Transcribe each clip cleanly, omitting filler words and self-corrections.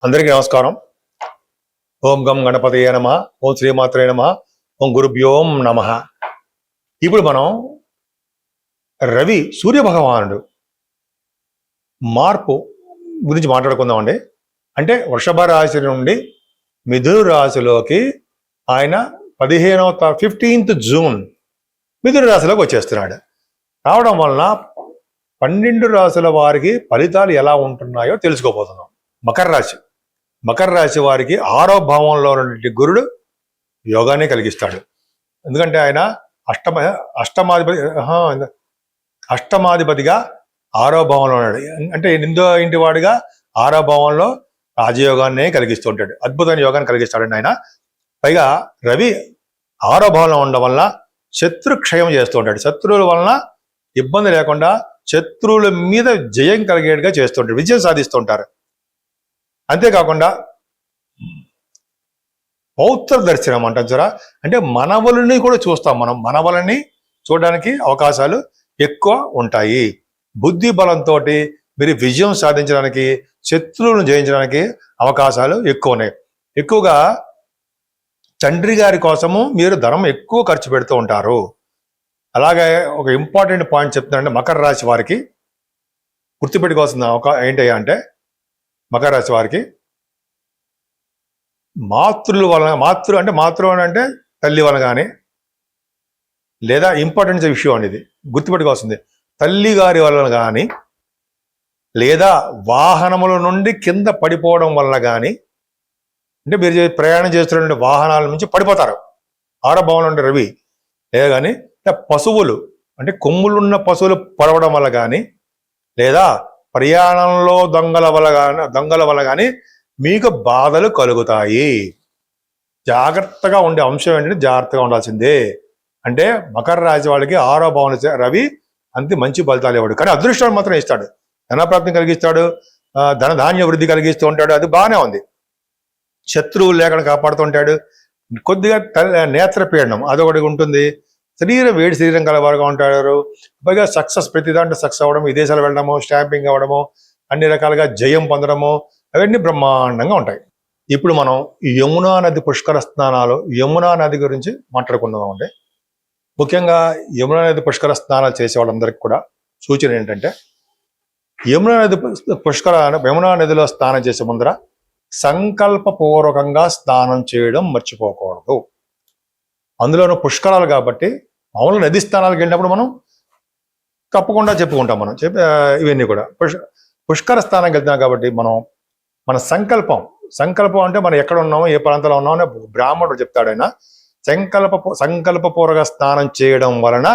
అందరికీ నమస్కారం. ఓం గం గణపతయే నమః. ఓం శ్రీమాత్రే నమః. ఓం గురుభ్యోం నమః. ఇప్పుడు మనం రవి సూర్య భగవానుడు మార్పు గురించి మాట్లాడుకుందామండి. అంటే వృషభ రాశి నుండి మిథున రాశిలోకి ఆయన 15th జూన్ మిథున రాశిలోకి వచ్చేస్తున్నాడు. రావడం వలన 12 రాశుల వారికి ఫలితాలు ఎలా ఉంటున్నాయో తెలుసుకోబోతున్నాం. మకర రాశి వారికి 6వ భావంలో ఉన్నటువంటి గురుడు యోగాన్ని కలిగిస్తాడు. ఎందుకంటే ఆయన అష్టమాధిపతిగా 6వ భావంలో ఉన్నాడు. అంటే 8వ ఇంటి వాడిగా 6వ భావంలో రాజయోగాన్ని కలిగిస్తుంటాడు. అద్భుతమైన యోగాన్ని కలిగిస్తాడండి ఆయన. పైగా రవి 6వ భావంలో ఉండడం వల్ల శత్రుక్షయం చేస్తూ ఉంటాడు. శత్రువుల వలన ఇబ్బంది లేకుండా శత్రువుల మీద జయం కలిగేట్టుగా చేస్తుంటాడు, విజయం సాధిస్తుంటారు. అంతేకాకుండా పౌత్ర దర్శనం అంటాం చూరా, అంటే మనవలని కూడా చూస్తాం. మనం మనవలని చూడడానికి అవకాశాలు ఎక్కువ ఉంటాయి. బుద్ధి బలంతో మీరు విజయం సాధించడానికి, శత్రువులను జయించడానికి అవకాశాలు ఎక్కువ ఉన్నాయి. ఎక్కువగా తండ్రి గారి కోసము మీరు ధనం ఎక్కువ ఖర్చు పెడుతూ ఉంటారు. అలాగే ఒక ఇంపార్టెంట్ పాయింట్ చెప్తున్నానంటే, మకర రాశి వారికి గుర్తుపెట్టుకోవాల్సిన ఏంటయ్యా అంటే, మకర రాశి వారికి మాతృ అంటే తల్లి వలన కానీ, లేదా ఇంపార్టెంట్ విషయం అనేది గుర్తుపెట్టుకోవాల్సింది, తల్లి గారి వలన కానీ, లేదా వాహనముల నుండి కింద పడిపోవడం వలన కానీ, అంటే మీరు ప్రయాణం చేస్తున్న వాహనాల నుంచి పడిపోతారు 6వ భావంలో ఉండే రవి. లేదా కానీ పశువులు, అంటే కొమ్ములున్న పశువులు పడవడం వల్ల కానీ, లేదా ప్రయాణంలో దొంగల వల్ల కానీ మీకు బాధలు కలుగుతాయి. జాగ్రత్తగా ఉండే అంశం ఏంటంటే జాగ్రత్తగా ఉండాల్సిందే. అంటే మకర రాశి వాళ్ళకి 6వ భావన రవి అంతే మంచి ఫలితాలు ఇవ్వడు, కానీ అదృష్టాన్ని మాత్రం ఇస్తాడు. ధనప్రాప్తిని కలిగిస్తాడు, ధాన్య వృద్ధి కలిగిస్తూ ఉంటాడు. అది బాగానే ఉంది. శత్రువులు లేకుండా కాపాడుతూ ఉంటాడు. కొద్దిగా నేత్రపీడనం అదొకటి ఉంటుంది. వేడి శరీరం కలవారుగా ఉంటారు. పైగా సక్సెస్, ప్రతి దాంట్లో సక్సెస్ అవ్వడం, విదేశాలు వెళ్ళడము, స్టాంపింగ్ అవ్వడము, అన్ని రకాలుగా జయం పొందడము, అవన్నీ బ్రహ్మాండంగా ఉంటాయి. ఇప్పుడు మనం యమునా నది పుష్కర స్నానాలు, యమునా నది గురించి మాట్లాడుకుందాం అండి. ముఖ్యంగా యమునా నది పుష్కర స్నానాలు చేసే వాళ్ళందరికీ కూడా సూచన ఏంటంటే, యమునా నదిలో స్నానం చేసే ముందర సంకల్పపూర్వకంగా స్నానం చేయడం మర్చిపోకూడదు. అందులోనూ పుష్కరాలు కాబట్టి, మామూలుగా నది స్నానాలకు వెళ్ళినప్పుడు మనం తప్పకుండా చెప్పుకుంటాం. మనం ఇవన్నీ కూడా పుష్కర స్థానానికి వెళ్తున్నాం కాబట్టి మన సంకల్పం అంటే మనం ఎక్కడ ఉన్నామో, ఏ ప్రాంతంలో ఉన్నామో అని బ్రాహ్మణుడు చెప్తాడు. ఆయన సంకల్పపూర్వక స్నానం చేయడం వలన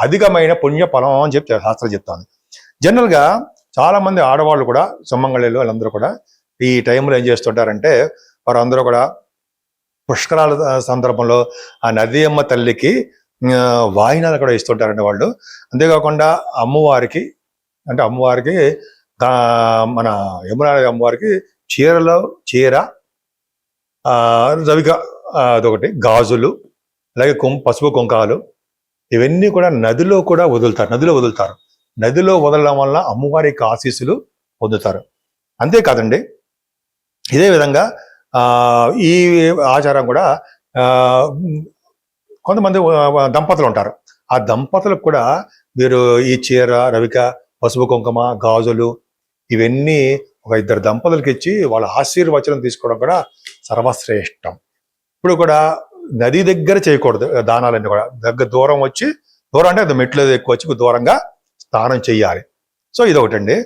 అధికమైన పుణ్య ఫలం అని చెప్పి శాస్త్రం చెప్తాను. జనరల్గా చాలా మంది ఆడవాళ్ళు కూడా, సుమంగళిలు వాళ్ళందరూ కూడా ఈ టైంలో ఏం చేస్తుంటారంటే, వారందరూ కూడా పుష్కరాల సందర్భంలో ఆ నది అమ్మ తల్లికి వాయినాలు కూడా ఇస్తుంటారండి వాళ్ళు. అంతేకాకుండా అమ్మవారికి మన యమునా అమ్మవారికి చీర, రవిక అదొకటి, గాజులు, అలాగే పసుపు కుంకాలు, ఇవన్నీ కూడా నదిలో వదులుతారు. నదిలో వదలడం వల్ల అమ్మవారికి ఆశీస్సులు పొందుతారు. అంతేకాదండి, ఇదే విధంగా ఈ ఆచారం కూడా కొంతమంది దంపతులు ఉంటారు. ఆ దంపతులకు కూడా మీరు ఈ చీర, రవిక, పసుపు కుంకుమ, గాజులు ఇవన్నీ ఒక 2 దంపతులకి ఇచ్చి వాళ్ళ ఆశీర్వచనం తీసుకోవడం కూడా సర్వశ్రేష్టం. ఇప్పుడు కూడా నది దగ్గర చేయకూడదు దానాలన్నీ కూడా. దూరం అంటే అది మెట్లు ఎక్కువ వచ్చి దూరంగా స్నానం చెయ్యాలి. సో ఇదొకటండి.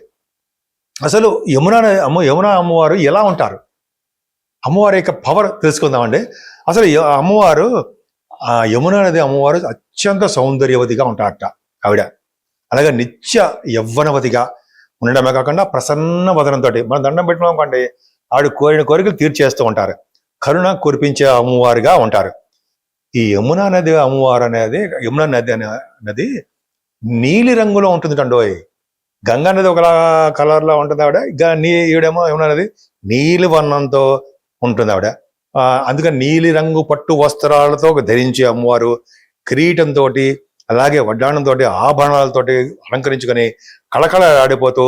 అసలు యమునా అమ్మవారు ఎలా ఉంటారు, అమ్మవారి యొక్క పవర్ తెలుసుకుందామండి. అసలు అమ్మవారు, యమునా నది అమ్మవారు అత్యంత సౌందర్యవతిగా ఉంటారట ఆవిడ. అలాగే నిత్య యవ్వనవతిగా ఉండడమే కాకుండా ప్రసన్న వదనంతో మనం దండం పెట్టినాం అనుకోండి, ఆవిడ కోరిన కోరికలు తీర్చేస్తూ ఉంటారు. కరుణ కురిపించే అమ్మవారుగా ఉంటారు. ఈ యమునా నది అమ్మవారు అనేది, యమునా నది నీలి రంగులో ఉంటుంది అండోయ్. గంగా నది ఒక కలర్లో ఉంటుంది ఆవిడ, ఈవిడేమో యమునా నది నీలి వర్ణంతో ఉంటుంది ఆవిడ. అందుకని నీలి రంగు పట్టు వస్త్రాలతో ధరించి అమ్మవారు కిరీటంతో, అలాగే వడ్డాణంతో, ఆభరణాలతోటి అలంకరించుకొని కళకళ ఆడిపోతూ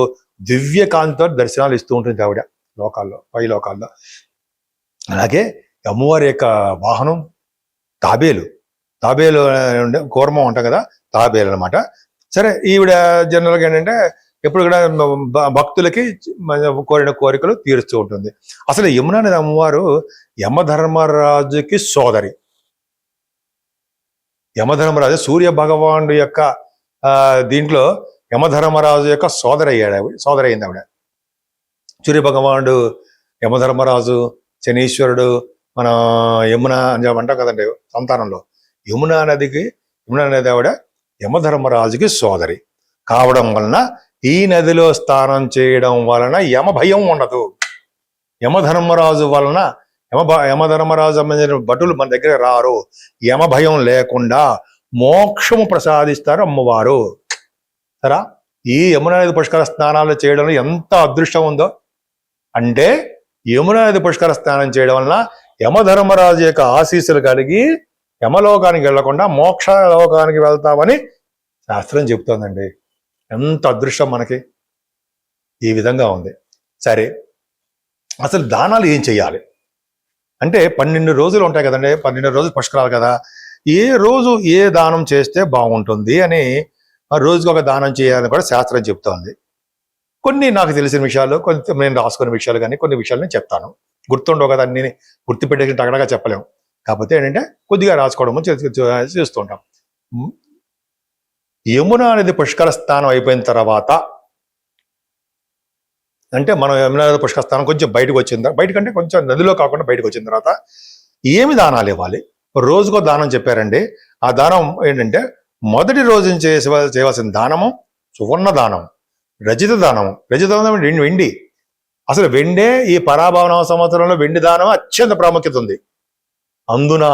దివ్యకాంతితో దర్శనాలు ఇస్తూ ఉంటుంది ఆవిడ. పై లోకాల్లో. అలాగే అమ్మవారి యొక్క వాహనం తాబేలు కూర్మం అంటాం కదా, తాబేలు అనమాట. సరే, ఈవిడ జనరల్గా ఏంటంటే ఎప్పుడు కూడా భక్తులకి కోరిన కోరికలు తీరుస్తూ ఉంటుంది. అసలు యమునా నది అమ్మవారు యమధర్మరాజుకి సోదరి. యమధర్మరాజు సూర్య భగవానుడు యొక్క దీంట్లో యమధర్మరాజు యొక్క సోదరి అయింది ఆవిడ. సూర్య భగవానుడు, యమధర్మరాజు, శనీశ్వరుడు, మన యమున అని అంటాం కదండి సంతానంలో. యమునా నది ఆవిడ యమధర్మరాజుకి సోదరి కావడం వలన ఈ నదిలో స్నానం చేయడం వలన యమ భయం ఉండదు. యమధర్మరాజు వలన యమధర్మరాజు సంబంధించిన భటులు మన దగ్గర రారు. యమ భయం లేకుండా మోక్షము ప్రసాదిస్తారు అమ్మవారు. సరా, ఈ యమునా నది పుష్కర స్నానాలు చేయడంలో ఎంత అదృష్టం ఉందో అంటే, యమునా నది పుష్కర స్నానం చేయడం వలన యమధర్మరాజు యొక్క ఆశీస్సులు కలిగి యమలోకానికి వెళ్లకుండా మోక్ష లోకానికి వెళ్తామని శాస్త్రం చెప్తోందండి. ఎంత అదృష్టం మనకి. ఈ విధంగా ఉంది. సరే, అసలు దానాలు ఏం చెయ్యాలి అంటే 12 రోజులు ఉంటాయి కదండి, 12 రోజులు పుష్కరాలు కదా. ఏ రోజు ఏ దానం చేస్తే బాగుంటుంది అని రోజుకి ఒక దానం చేయాలని కూడా శాస్త్రం చెప్తోంది. కొన్ని నాకు తెలిసిన విషయాలు, కొంత నేను రాసుకునే విషయాలు, కానీ కొన్ని విషయాలు నేను చెప్తాను. గుర్తుండవు కదా, అన్ని గుర్తుపెట్టేసి తగడగా చెప్పలేము. కాకపోతే ఏంటంటే కొద్దిగా రాసుకోవడము చేస్తుంటాం. యమునా నది పుష్కర స్నానం అయిపోయిన తర్వాత, అంటే మనం యమునా నది పుష్కర స్నానం కొంచెం బయటకు వచ్చిన తర్వాత, బయటకంటే కొంచెం నదిలో కాకుండా బయటకు వచ్చిన తర్వాత ఏమి దానాలు ఇవ్వాలి? రోజుకో దానం చెప్పారండి. ఆ దానం ఏంటంటే, మొదటి రోజు చేయవలసిన దానము సువర్ణ దానం, రజిత దానము. రజిత దానం వెండి. అసలు వెండే ఈ పరాభవన సంవత్సరంలో వెండి దానం అత్యంత ప్రాముఖ్యత ఉంది. అందున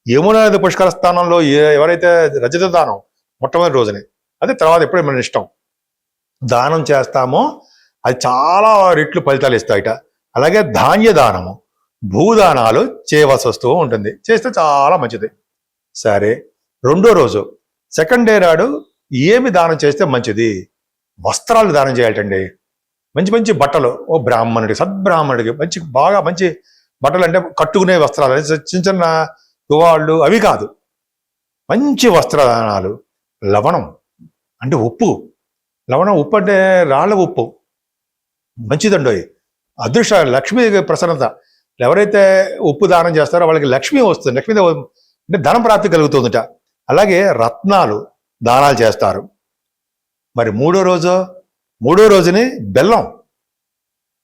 యమునా నది పుష్కర స్థానంలో ఎవరైతే రజత దానం మొట్టమొదటి రోజునే, అదే తర్వాత ఎప్పుడే మన ఇష్టం దానం చేస్తామో అది చాలా రెట్లు ఫలితాలు ఇస్తాయిట. అలాగే ధాన్య దానము, భూదానాలు చేయవలసి వస్తూ ఉంటుంది. చేస్తే చాలా మంచిది. సరే, రెండో రోజు సెకండ్ డే నాడు ఏమి దానం చేస్తే మంచిది? వస్త్రాలు దానం చేయాలండి. మంచి మంచి బట్టలు, ఓ బ్రాహ్మణుడికి, సద్బ్రాహ్మణుడికి బాగా మంచి బట్టలు, అంటే కట్టుకునే వస్త్రాలు, చిన్న చిన్న తువాళ్ళు అవి కాదు, మంచి వస్త్రదానాలు. లవణం అంటే ఉప్పు అంటే రాళ్ళ ఉప్పు మంచిదండి. అదృష్ట లక్ష్మీ ప్రసన్నత. ఎవరైతే ఉప్పు దానం చేస్తారో వాళ్ళకి లక్ష్మి వస్తుంది, లక్ష్మీదేవి అంటే ధనం ప్రాప్తి కలుగుతుందట. అలాగే రత్నాలు దానాలు చేస్తారు. మరి మూడో రోజుని బెల్లం.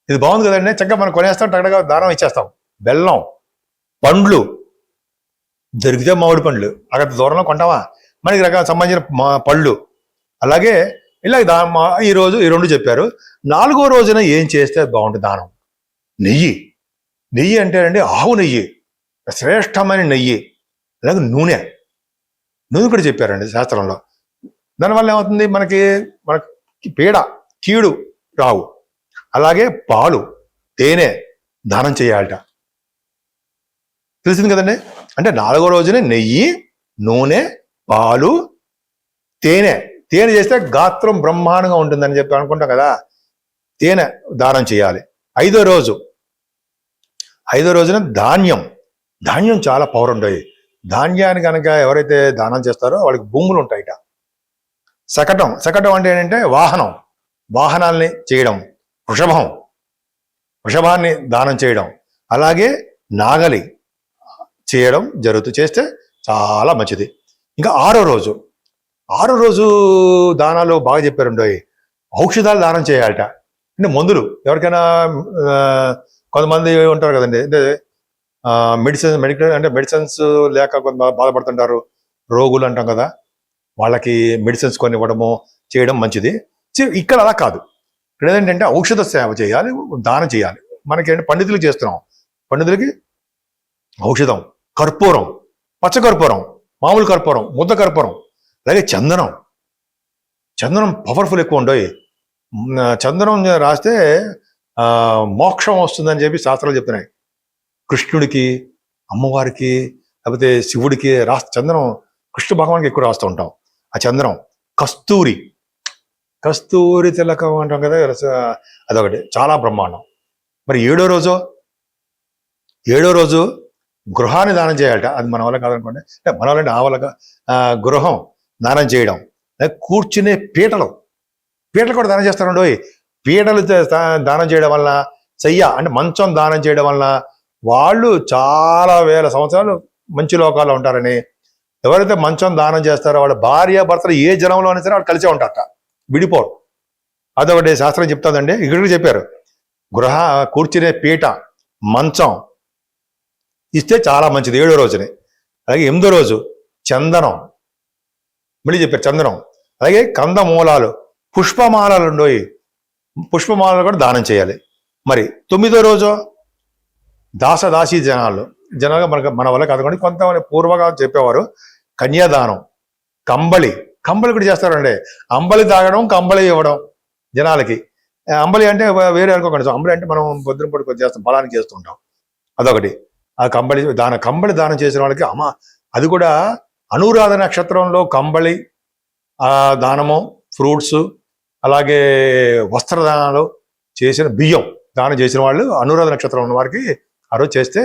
ఇది బాగుంది కదండి, చక్కగా మనం కొనేస్తాం, టగడగా దానం ఇచ్చేస్తాం. బెల్లం, పండ్లు దొరికితే మామిడి పండ్లు, అక్కడ దూరంలో కొంటామా, మనకి రకాల సంబంధించిన పళ్ళు. అలాగే ఇలా ఈ 2 చెప్పారు. 4వ రోజున ఏం చేస్తే బాగుంటుంది దానం? నెయ్యి అంటే అండి ఆవు నెయ్యి, శ్రేష్టమైన నెయ్యి. అలాగే నూనె కూడా చెప్పారండి శాస్త్రంలో. దానివల్ల ఏమవుతుంది, మనకి కీడు రావు. అలాగే పాలు, తేనె దానం చేయాలట. తెలిసింది కదండి. అంటే 4వ రోజునే నెయ్యి, నూనె, పాలు, తేనె చేస్తే గాత్రం బ్రహ్మాండంగా ఉంటుందని చెప్పి అనుకుంటాం కదా, తేనె దానం చేయాలి. 5వ రోజున ధాన్యం చాలా పవర్ ఉంటాయి. ధాన్యాన్ని కనుక ఎవరైతే దానం చేస్తారో వాళ్ళకి భూములు ఉంటాయిట. శకటం అంటే ఏంటంటే వాహనాల్ని చేయడం. వృషభాన్ని దానం చేయడం. అలాగే నాగలి చేయడం చేస్తే చాలా మంచిది. ఇంకా 6వ రోజు దానాలు బాగా చెప్పారండి. ఔషధాలు దానం చేయాలట. అంటే మందులు, ఎవరికైనా కొంతమంది ఉంటారు కదండి, అంటే మెడిసిన్స్ లేక కొంత బాధపడుతుంటారు, రోగులు అంటాం కదా, వాళ్ళకి మెడిసిన్స్ కొని ఇవ్వడము చేయడం మంచిది. ఇక్కడ అలా కాదు. ఇక్కడ ఏంటంటే ఔషధ సేవ చేయాలి, దానం చేయాలి. మనకేంటి పండితులకు చేస్తున్నాం, పండితులకి ఔషధం, కర్పూరం, పచ్చకర్పూరం, మామూలు కర్పూరం, ముద్ద కర్పూరం, అలాగే చందనం పవర్ఫుల్ ఎక్కువ ఉండవు. చందనం రాస్తే మోక్షం వస్తుందని చెప్పి శాస్త్రాలు చెప్తున్నాయి. కృష్ణుడికి, అమ్మవారికి, లేకపోతే శివుడికి చందనం, కృష్ణ భగవానికి ఎక్కువ రాస్తూ ఉంటాం. ఆ చందనం కస్తూరి తిలకం అంటాం కదా, అదొకటి చాలా బ్రహ్మాండం. మరి ఏడో రోజు గృహాన్ని దానం చేయాలట. అది మన వల్ల కాదనుకోండి, అంటే మన వల్ల ఆ వల్ల గృహం దానం చేయడం. కూర్చునే పీటలు కూడా దానం చేస్తారండి. పీటలు దానం చేయడం వల్ల అంటే మంచం దానం చేయడం వల్ల వాళ్ళు చాలా వేల సంవత్సరాలు మంచి లోకాల్లో ఉంటారని. ఎవరైతే మంచం దానం చేస్తారో వాళ్ళ భార్య భర్తలు ఏ జనంలో అయినా సరే వాళ్ళు కలిసే ఉంటారట, విడిపోరు. అదొకటి శాస్త్రం చెప్తుందండి. ఇక్కడికి చెప్పారు, కూర్చునే పీట, మంచం ఇస్తే చాలా మంచిది 7వ రోజుని. అలాగే 8వ రోజు చందనం, మళ్ళీ చెప్పారు చందనం. అలాగే కందమూలాలు, పుష్పమాలలు ఉండోయి, పుష్పమాలలు కూడా దానం చేయాలి. మరి 9వ రోజు దాసదాసీ జనాలుగా మన వల్ల కాదుకోండి, కొంతమంది పూర్వగా చెప్పేవారు కన్యాదానం, కంబళి కూడా చేస్తారండి. అంబలి తాగడం, కంబళి ఇవ్వడం జనాలకి. అంబలి అంటే వేరే అనుకోకండి, అంబలి అంటే మనం పొద్దున పొడి చేస్తాం, బలానికి చేస్తూ ఉంటాం, అదొకటి. ఆ కంబళి దానం చేసిన వాళ్ళకి అది కూడా అనురాధ నక్షత్రంలో కంబళి దానము, ఫ్రూట్స్, అలాగే వస్త్రదానాలు చేసిన బియ్యం దానం చేసిన వాళ్ళు అనురాధ నక్షత్రం ఉన్న వారికి ఆ రోజు చేస్తే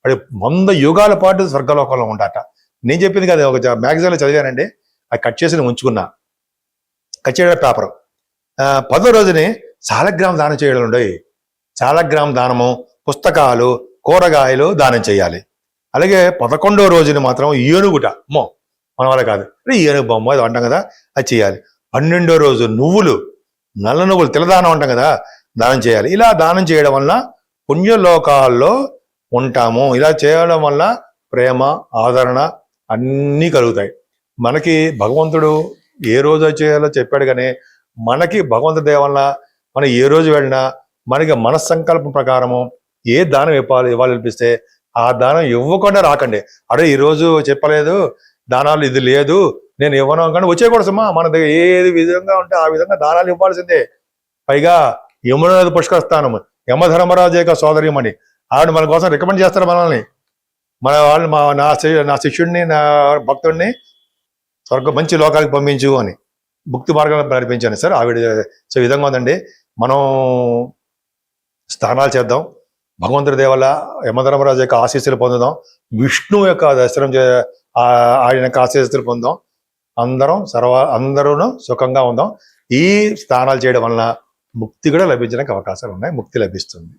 వాడి 100 యుగాల పాటు స్వర్గలోకంలో ఉంటాట. నేను చెప్పింది కదా, ఒక మ్యాగజైన్లో చదివానండి, అది కట్ చేసి ఉంచుకున్నా, కట్ చేయడం పేపర్. 10వ రోజుని సాలగ్రామ దానం చేయడం ఉండవు. సాలగ్రామ దానము, పుస్తకాలు, కూరగాయలు దానం చేయాలి. అలాగే 11వ రోజుని మాత్రం ఏనుగుట, మన వల్ల కాదు, ఏనుగు బొమ్మ అది అంటాం కదా, అది చేయాలి. 12వ రోజు నువ్వులు, నల్ల నువ్వులు, తెల్లదానం అంటాం కదా, దానం చేయాలి. ఇలా దానం చేయడం వల్ల పుణ్యలోకాల్లో ఉంటాము. ఇలా చేయడం వల్ల ప్రేమ, ఆదరణ అన్నీ కలుగుతాయి. మనకి భగవంతుడు ఏ రోజు చేయాలో చెప్పాడు, కానీ మనకి భగవంతుడి దయ వల్ల మనం ఏ రోజు వెళ్ళినా మనకి మనస్సంకల్పం ప్రకారము ఏ దానం ఇవ్వాలనిపిస్తే ఆ దానం ఇవ్వకుండా రాకండి. అరే ఈరోజు చెప్పలేదు దానాలు, ఇది లేదు నేను ఇవ్వను కానీ వచ్చేయకూడదమ్మా. మన దగ్గర ఏది విధంగా ఉంటే ఆ విధంగా దానాలు ఇవ్వాల్సిందే. పైగా యమున పుష్కరస్థానం, యమధర్మరాజు యొక్క సోదరిమణి, ఆవిడ మన కోసం రికమెండ్ చేస్తారు మనల్ని. మన వాళ్ళు నా శిష్యుడిని, నా భక్తుడిని మంచి లోకాలకు పంపించు అని, భక్తి మార్గాలను నడిపించాను సార్ ఆవిడ. సో ఈ విధంగా ఉందండి. మనం స్నానాలు చేద్దాం, భగవంతుడి దేవల్ల యమధర్మరాజు యొక్క ఆశీస్సులు పొందుదాం, విష్ణువు యొక్క దర్శనం ఆయన యొక్క ఆశీస్సులు పొందాం. అందరూ సుఖంగా ఉందాం. ఈ స్నానాలు చేయడం వలన ముక్తి కూడా లభించడానికి అవకాశాలు ఉన్నాయి, ముక్తి లభిస్తుంది.